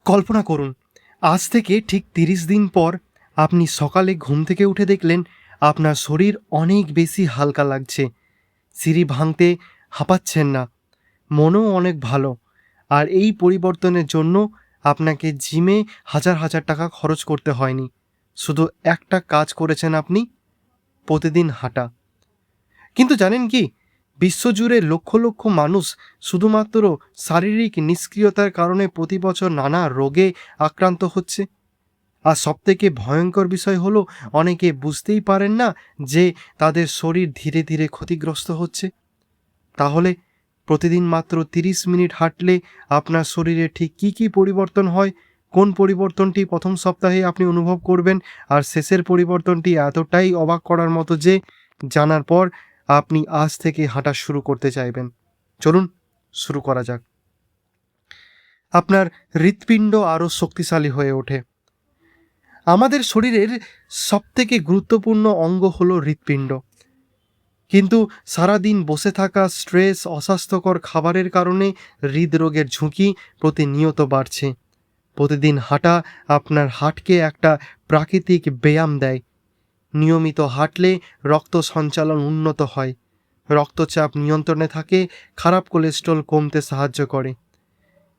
কল্পনা করুন, আজ থেকে ঠিক ৩০ দিন পর আপনি সকালে ঘুম থেকে উঠে দেখলেন আপনার শরীর অনেক বেশি হালকা লাগছে, সিঁড়ি ভাঙতে হাঁপাচ্ছেন না, মনও অনেক ভালো। আর এই পরিবর্তনের জন্য আপনাকে জিমে হাজার হাজার টাকা খরচ করতে হয়নি। শুধু একটা কাজ করেছেন আপনি, প্রতিদিন হাঁটা। কিন্তু জানেন কি, বিশ্বজুড়ে লক্ষ লক্ষ মানুষ শুধুমাত্র শারীরিক নিষ্ক্রিয়তার কারণে প্রতি বছর নানা রোগে আক্রান্ত হচ্ছে। আর সবথেকে ভয়ঙ্কর বিষয় হলো, অনেকে বুঝতেই পারেন না যে তাদের শরীর ধীরে ধীরে ক্ষতিগ্রস্ত হচ্ছে। তাহলে প্রতিদিন মাত্র 30 মিনিট হাঁটলে আপনার শরীরে ঠিক কী কী পরিবর্তন হয়, কোন পরিবর্তনটি প্রথম সপ্তাহে আপনি অনুভব করবেন, আর শেষের পরিবর্তনটি এতটাই অবাক করার মতো যে জানার পর আপনি আজ থেকে হাঁটা শুরু করতে চাইবেন। চলুন শুরু করা যাক। আপনার হৃৎপিণ্ড আরও শক্তিশালী হয়ে ওঠে। আমাদের শরীরের সবথেকে গুরুত্বপূর্ণ অঙ্গ হলো হৃৎপিণ্ড। কিন্তু সারাদিন বসে থাকা, স্ট্রেস, অস্বাস্থ্যকর খাবারের কারণে হৃদরোগের ঝুঁকি প্রতিনিয়ত বাড়ছে। প্রতিদিন হাঁটা আপনার হার্টকে একটা প্রাকৃতিক ব্যায়াম দেয়। নিয়মিত হাঁটলে রক্ত সঞ্চালন উন্নত হয়, রক্তচাপ নিয়ন্ত্রণে থাকে, খারাপ কোলেস্ট্রল কমতে সাহায্য করে।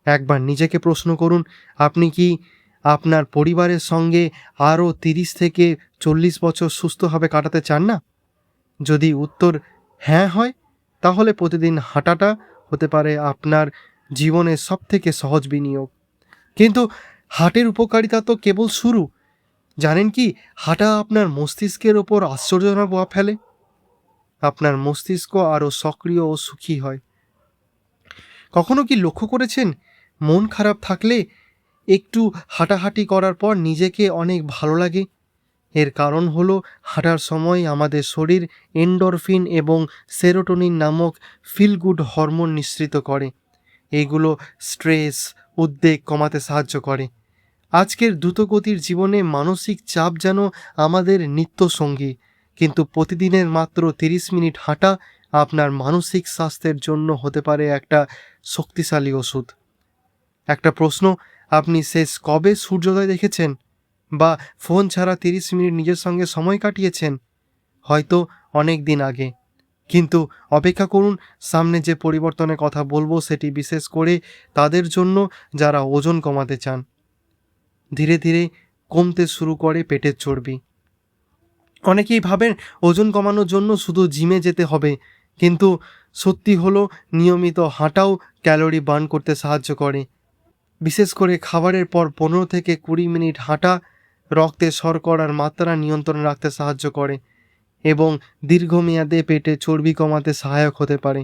একবার নিজেকে প্রশ্ন করুন, আপনি কি আপনার পরিবারের সঙ্গে আরও 30 থেকে 40 বছর সুস্থভাবে কাটাতে চান না? যদি উত্তর হ্যাঁ হয়, তাহলে প্রতিদিন হাঁটাটা হতে পারে আপনার জীবনের সবথেকে সহজ বিনিয়োগ। কিন্তু হার্টের উপকারিতা তো কেবল শুরু। জানেন কি, হাঁটা আপনার মস্তিষ্কের ওপর আশ্চর্যজনক প্রভাব ফেলে। আপনার মস্তিষ্ক আরও সক্রিয় ও সুখী হয়। কখনো কি লক্ষ্য করেছেন, মন খারাপ থাকলে একটু হাঁটাহাঁটি করার পর নিজেকে অনেক ভালো লাগে? এর কারণ হলো, হাঁটার সময় আমাদের শরীর এন্ডরফিন এবং সেরোটোনিন নামক ফিল গুড হরমোন নিঃসৃত করে। এইগুলো স্ট্রেস, উদ্বেগ কমাতে সাহায্য করে। আজকের দ্রুতগতির জীবনে মানসিক চাপ যেন আমাদের নিত্যসঙ্গী, কিন্তু প্রতিদিনের মাত্র 30 মিনিট হাঁটা আপনার মানসিক স্বাস্থ্যের জন্য হতে পারে একটা শক্তিশালী ওষুধ। একটা প্রশ্ন, আপনি শেষ কবে সূর্যোদয় দেখেছেন, বা ফোন ছাড়া 30 মিনিট নিজের সঙ্গে সময় কাটিয়েছেন? হয়তো অনেক দিন আগে। কিন্তু অপেক্ষা করুন, সামনে যে পরিবর্তনের কথা বলবো সেটি বিশেষ করে তাদের জন্য যারা ওজন কমাতে চান। ধীরে ধীরে কমতে শুরু করে পেটের চর্বি। অনেকেই ভাবেন ওজন কমানোর জন্য শুধু জিমে যেতে হবে, কিন্তু সত্যি হলো নিয়মিত হাঁটাও ক্যালোরি বার্ন করতে সাহায্য করে। বিশেষ করে খাবারের পর 15 থেকে 20 মিনিট হাঁটা রক্তে শর্করার মাত্রা নিয়ন্ত্রণে রাখতে সাহায্য করে এবং দীর্ঘমেয়াদে পেটে চর্বি কমাতে সহায়ক হতে পারে।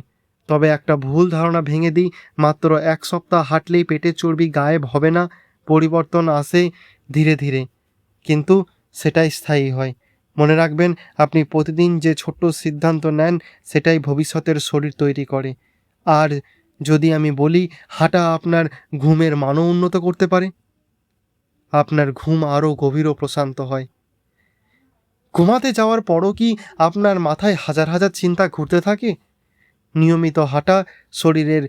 তবে একটা ভুল ধারণা ভেঙে দিই, মাত্র 1 সপ্তাহ হাঁটলেই পেটের চর্বি গায়েব হবে না। পরিবর্তন আসে ধীরে ধীরে, কিন্তু সেটাই স্থায়ী হয়। মনে রাখবেন, আপনি প্রতিদিন যে ছোট্ট সিদ্ধান্ত নেন সেটাই ভবিষ্যতের শরীর তৈরি করে। আর যদি আমি বলি, হাঁটা আপনার ঘুমের মানও উন্নত করতে পারে। আপনার ঘুম আরও গভীর ও প্রশান্ত হয়। ঘুমাতে যাওয়ার পরও কি আপনার মাথায় হাজার হাজার চিন্তা ঘুরতে থাকে? নিয়মিত হাঁটা শরীরের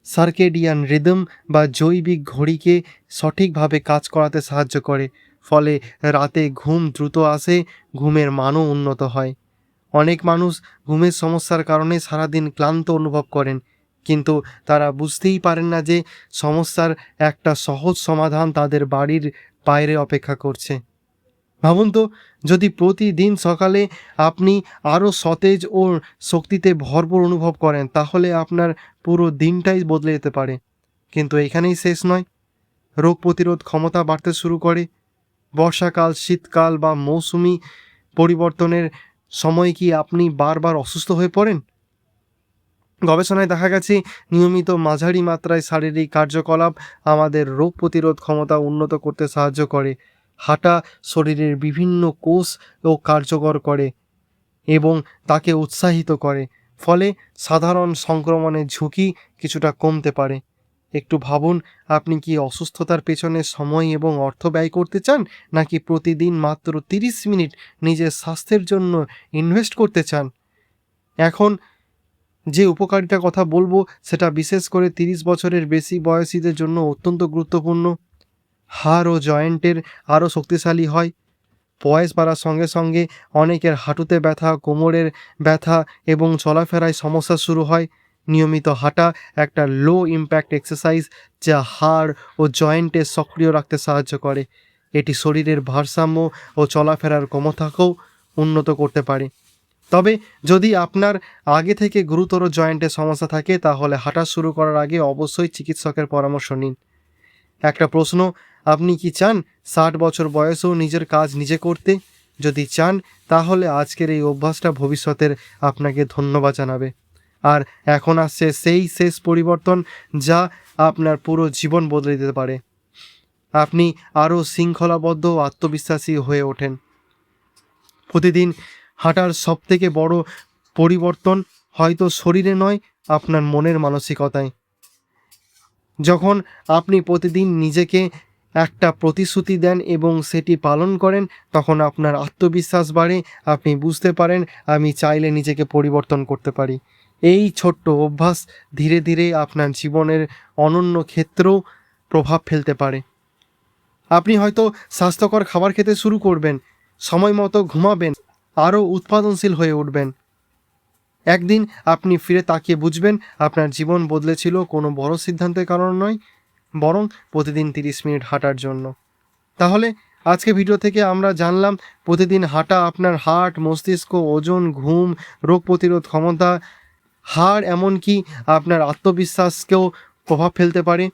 সার্কেডিয়ান রিদম বা জৈবিক ঘড়িকে সঠিকভাবে কাজ করাতে সাহায্য করে। ফলে রাতে ঘুম দ্রুত আসে, ঘুমের মানও উন্নত হয়। অনেক মানুষ ঘুমের সমস্যার কারণে সারাদিন ক্লান্ত অনুভব করেন, কিন্তু তারা বুঝতেই পারেন না যে সমস্যার একটা সহজ সমাধান তাদের বাড়ির বাইরে অপেক্ষা করছে। ভাবুন তো, যদি প্রতিদিন সকালে আপনি আরও সতেজ ও শক্তিতে ভরপুর অনুভব করেন, তাহলে আপনার পুরো দিনটাই বদলে যেতে পারে। কিন্তু এখানেই শেষ নয়, রোগ প্রতিরোধ ক্ষমতা বাড়তে শুরু করে। বর্ষাকাল, শীতকাল বা মৌসুমি পরিবর্তনের সময় কি আপনি বারবার অসুস্থ হয়ে পড়েন? গবেষণায় দেখা গেছে, নিয়মিত মাঝারি মাত্রায় শারীরিক কার্যকলাপ আমাদের রোগ প্রতিরোধ ক্ষমতা উন্নত করতে সাহায্য করে। হাঁটা শরীরের বিভিন্ন কোষ ও কার্যকর করে এবং তাকে উৎসাহিত করে, ফলে সাধারণ সংক্রমণের ঝুঁকি কিছুটা কমতে পারে। একটু ভাবুন, আপনি কি অসুস্থতার পেছনে সময় এবং অর্থ ব্যয় করতে চান, নাকি প্রতিদিন মাত্র 30 মিনিট নিজের স্বাস্থ্যের জন্য ইনভেস্ট করতে চান? এখন যে উপকারিতার কথা বলবো সেটা বিশেষ করে 30 বছরের বেশি বয়সীদের জন্য অত্যন্ত গুরুত্বপূর্ণ। হাড় ও জয়েন্টের আরও শক্তিশালী হয়। বয়স বাড়ার সঙ্গে সঙ্গে অনেকের হাঁটুতে ব্যথা, কোমরের ব্যথা এবং চলাফেরায় সমস্যা শুরু হয়। নিয়মিত হাঁটা একটা লো ইম্প্যাক্ট এক্সারসাইজ যা হাড় ও জয়েন্টে সক্রিয় রাখতে সাহায্য করে। এটি শরীরের ভারসাম্য ও চলাফেরার ক্ষমতাকেও উন্নত করতে পারে। তবে যদি আপনার আগে থেকে গুরুতর জয়েন্টের সমস্যা থাকে তাহলে হাঁটা শুরু করার আগে অবশ্যই চিকিৎসকের পরামর্শ নিন। একটা প্রশ্ন, আপনি কি চান 60 বছর বয়সেও নিজের কাজ নিজে করতে? যদি চান তাহলে আজকের এই অভ্যাসটা ভবিষ্যতের আপনাকে ধন্যবাদ জানাবে। আর এখন আসছে সেই শেষ পরিবর্তন যা আপনার পুরো জীবন বদলে দিতে পারে। আপনি আরও শৃঙ্খলাবদ্ধ ও আত্মবিশ্বাসী হয়ে ওঠেন। প্রতিদিন হাঁটার সবথেকে বড় পরিবর্তন হয়তো শরীরে নয়, আপনার মনের মানসিকতায়। যখন আপনি প্রতিদিন নিজেকে একটা প্রতিশ্রুতি দেন এবং সেটি পালন করেন তখন আপনার আত্মবিশ্বাস বাড়ে। আপনি বুঝতে পারেন আমি চাইলে নিজেকে পরিবর্তন করতে পারি। এই ছোট্ট অভ্যাস ধীরে ধীরে আপনার জীবনের অনন্য ক্ষেত্রেও প্রভাব ফেলতে পারে। আপনি হয়তো স্বাস্থ্যকর খাবার খেতে শুরু করবেন, সময় মতো ঘুমাবেন, আরও উৎপাদনশীল হয়ে উঠবেন। একদিন আপনি ফিরে তাকিয়ে বুঝবেন আপনার জীবন বদলেছিল কোনো বড় সিদ্ধান্তের কারণ নয়, বরং প্রতিদিন 30 মিনিট হাঁটার জন্য। তাহলে আজকে ভিডিও থেকে আমরা জানলাম প্রতিদিন হাঁটা আপনার হার্ট, মস্তিষ্ক, ওজন, ঘুম, রোগ প্রতিরোধ ক্ষমতা, হাড় এমনকি আপনার আত্মবিশ্বাসকেও প্রভাব ফেলতে পারে।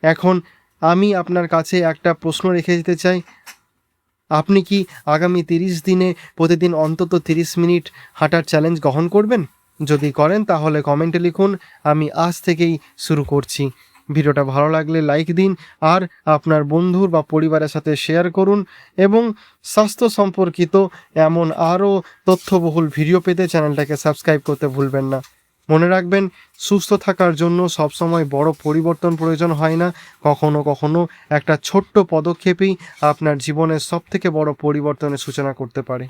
এখন আমি আপনার কাছে একটা প্রশ্ন রেখে দিতে চাই, আপনি কি আগামী 30 দিনে প্রতিদিন অন্তত 30 মিনিট হাঁটার চ্যালেঞ্জ গ্রহণ করবেন? যদি করেন তাহলে কমেন্টে লিখুন, আমি আজ থেকেই শুরু করছি। ভিডিওটা ভালো লাগলে লাইক দিন আর আপনার বন্ধুর বা পরিবারের সাথে শেয়ার করুন এবং স্বাস্থ্য সম্পর্কিত এমন আরও তথ্যবহুল ভিডিও পেতে চ্যানেলটাকে সাবস্ক্রাইব করতে ভুলবেন না। মনে রাখবেন, সুস্থ থাকার জন্য সবসময় বড় পরিবর্তন প্রয়োজন হয় না, কখনো কখনো একটা ছোট্ট পদক্ষেপই আপনার জীবনের সবথেকে বড় পরিবর্তনের সূচনা করতে পারে।